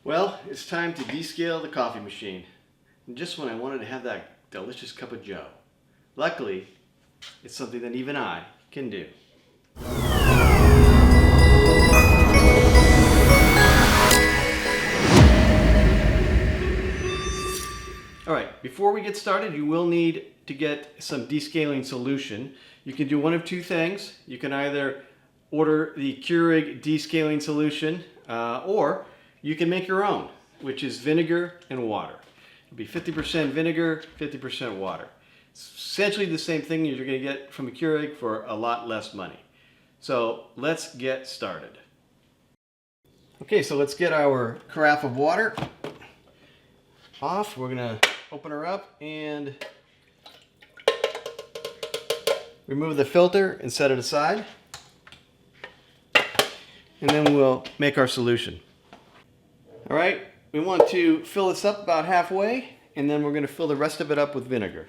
Well, it's time to descale the coffee machine. And just when I wanted to have that delicious cup of joe. Luckily, it's something that even I can do. Alright, before we get started, you will need to get some descaling solution. You can do one of two things. You can either order the Keurig descaling solution, or you can make your own, which is vinegar and water. It'll be 50% vinegar, 50% water. It's essentially the same thing you're going to get from a Keurig for a lot less money. So let's get started. Okay, so let's get our carafe of water off. We're going to open her up and remove the filter and set it aside. And then we'll make our solution. All right, we want to fill this up about halfway, and then we're going to fill the rest of it up with vinegar.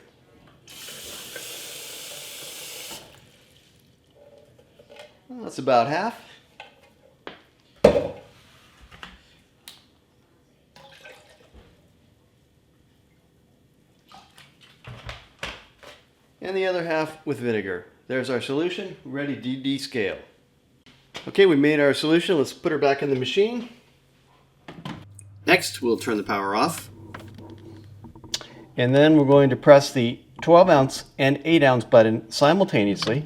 Well, that's about half. And the other half with vinegar. There's our solution, ready to descale. Okay, we made our solution. Let's put her back in the machine. Next, we'll turn the power off. And then we're going to press the 12 ounce and 8 ounce button simultaneously,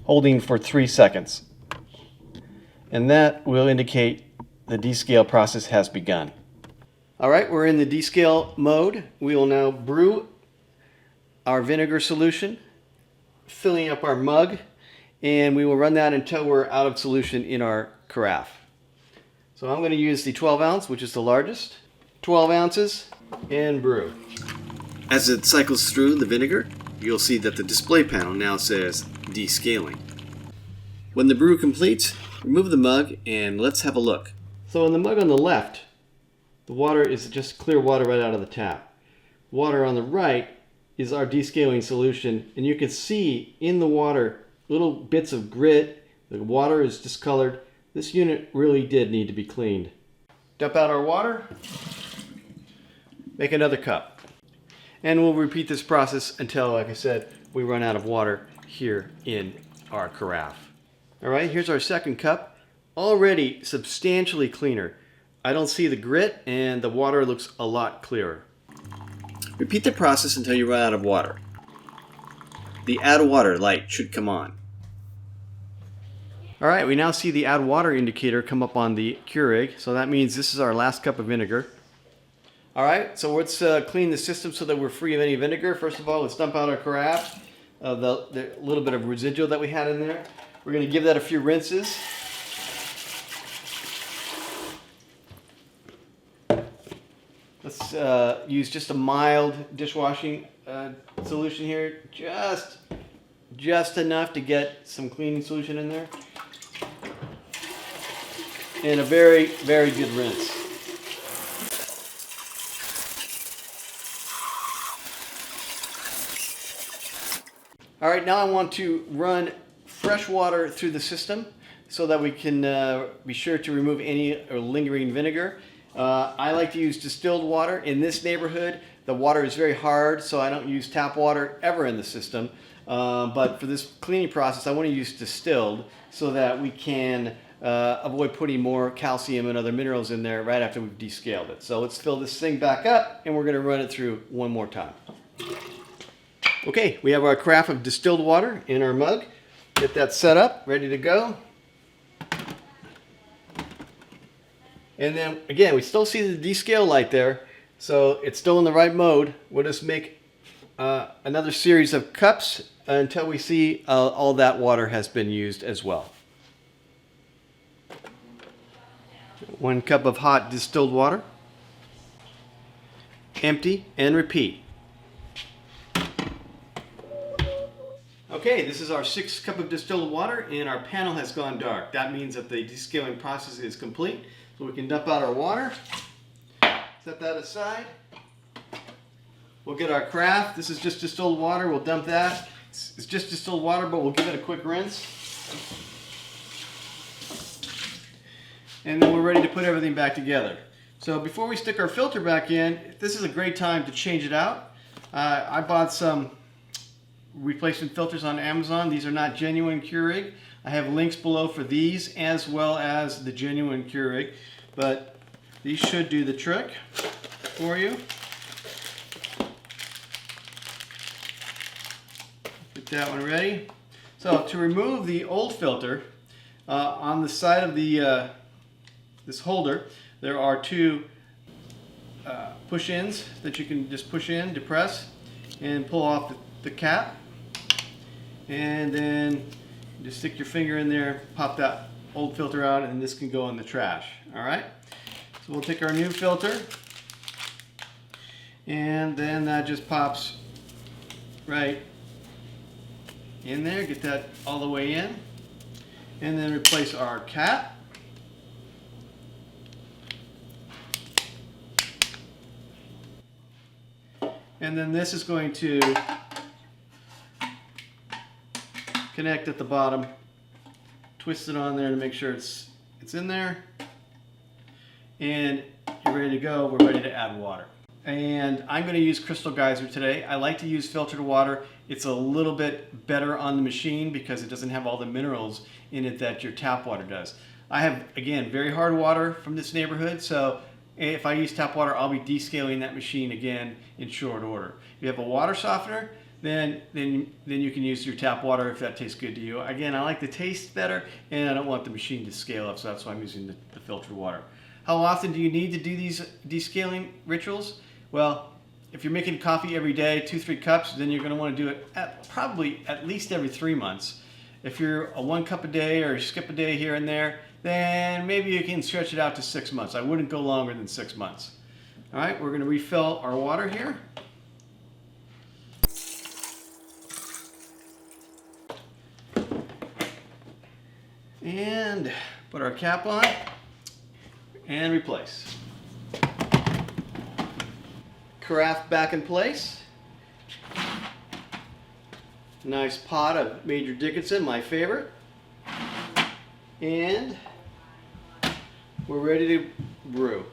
holding for 3 seconds. And that will indicate the descale process has begun. All right, we're in the descale mode. We will now brew our vinegar solution, filling up our mug, and we will run that until we're out of solution in our carafe. So I'm going to use the 12 ounce, which is the largest. 12 ounces and brew. As it cycles through the vinegar, you'll see that the display panel now says descaling. When the brew completes, remove the mug and let's have a look. So in the mug on the left, the water is just clear water right out of the tap. Water on the right is our descaling solution, and you can see in the water little bits of grit. The water is discolored. This unit really did need to be cleaned. Dump out our water. Make another cup. And we'll repeat this process until, like I said, we run out of water here in our carafe. All right, here's our second cup. Already substantially cleaner. I don't see the grit, and the water looks a lot clearer. Repeat the process until you run out of water. The add water light should come on. All right, we now see the add water indicator come up on the Keurig, so that means this is our last cup of vinegar. All right, so let's clean the system so that we're free of any vinegar. First of all, let's dump out our carafe, the little bit of residual that we had in there. We're going to give that a few rinses. Let's use just a mild dishwashing solution here, just enough to get some cleaning solution in there. And a very, very good rinse. All right, now I want to run fresh water through the system so that we can be sure to remove any lingering vinegar. I like to use distilled water. In this neighborhood, the water is very hard, so I don't use tap water ever in the system. But for this cleaning process, I want to use distilled so that we can avoid putting more calcium and other minerals in there right after we've descaled it. So let's fill this thing back up, and we're going to run it through one more time. Okay, we have our carafe of distilled water in our mug. Get that set up, ready to go. And then again, we still see the descale light there, so it's still in the right mode. We'll just make another series of cups until we see all that water has been used as well. 1 cup of hot distilled water. Empty and repeat. Okay, this is our 6th cup of distilled water, and our panel has gone dark. That means that the descaling process is complete. So we can dump out our water, set that aside. We'll get our carafe. This is just distilled water. We'll dump that. It's just distilled water, but we'll give it a quick rinse. and then we're ready to put everything back together. So before we stick our filter back in, this is a great time to change it out. I bought some replacement filters on Amazon. These are not genuine Keurig. I have links below for these as well as the genuine Keurig, but these should do the trick for you. Get that one ready. So to remove the old filter, on the side of the this holder, there are two push-ins that you can just push in, depress, and pull off the cap. And then just stick your finger in there, pop that old filter out, and this can go in the trash. All right? So we'll take our new filter, and then that just pops right in there. Get that all the way in. And then replace our cap. And then this is going to connect at the bottom. Twist it on there to make sure it's in there. And you're ready to go. We're ready to add water. And I'm going to use Crystal Geyser today. I like to use filtered water. It's a little bit better on the machine because it doesn't have all the minerals in it that your tap water does. I have, again, very hard water from this neighborhood, so if I use tap water, I'll be descaling that machine again in short order. If you have a water softener, then you can use your tap water if that tastes good to you. Again, I like the taste better, and I don't want the machine to scale up, so that's why I'm using the filtered water. How often do you need to do these descaling rituals? Well, if you're making coffee every day, 2-3 cups, then you're going to want to do it probably at least every 3 months. If you're a 1 cup a day or skip a day here and there, then maybe you can stretch it out to 6 months. I wouldn't go longer than 6 months. All right, we're going to refill our water here. And put our cap on and replace. Carafe back in place. Nice pot of Major Dickinson, my favorite. And we're ready to brew.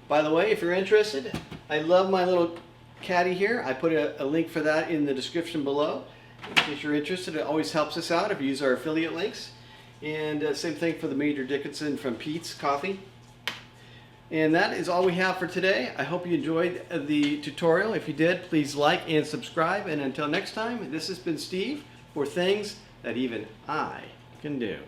By the way, if you're interested, I love my little caddy here. I put a link for that in the description below. In case you're interested, it always helps us out if you use our affiliate links. And same thing for the Major Dickinson from Pete's Coffee. And that is all we have for today. I hope you enjoyed the tutorial. If you did, please like and subscribe. And until next time, this has been Steve for Things That Even I Can Do.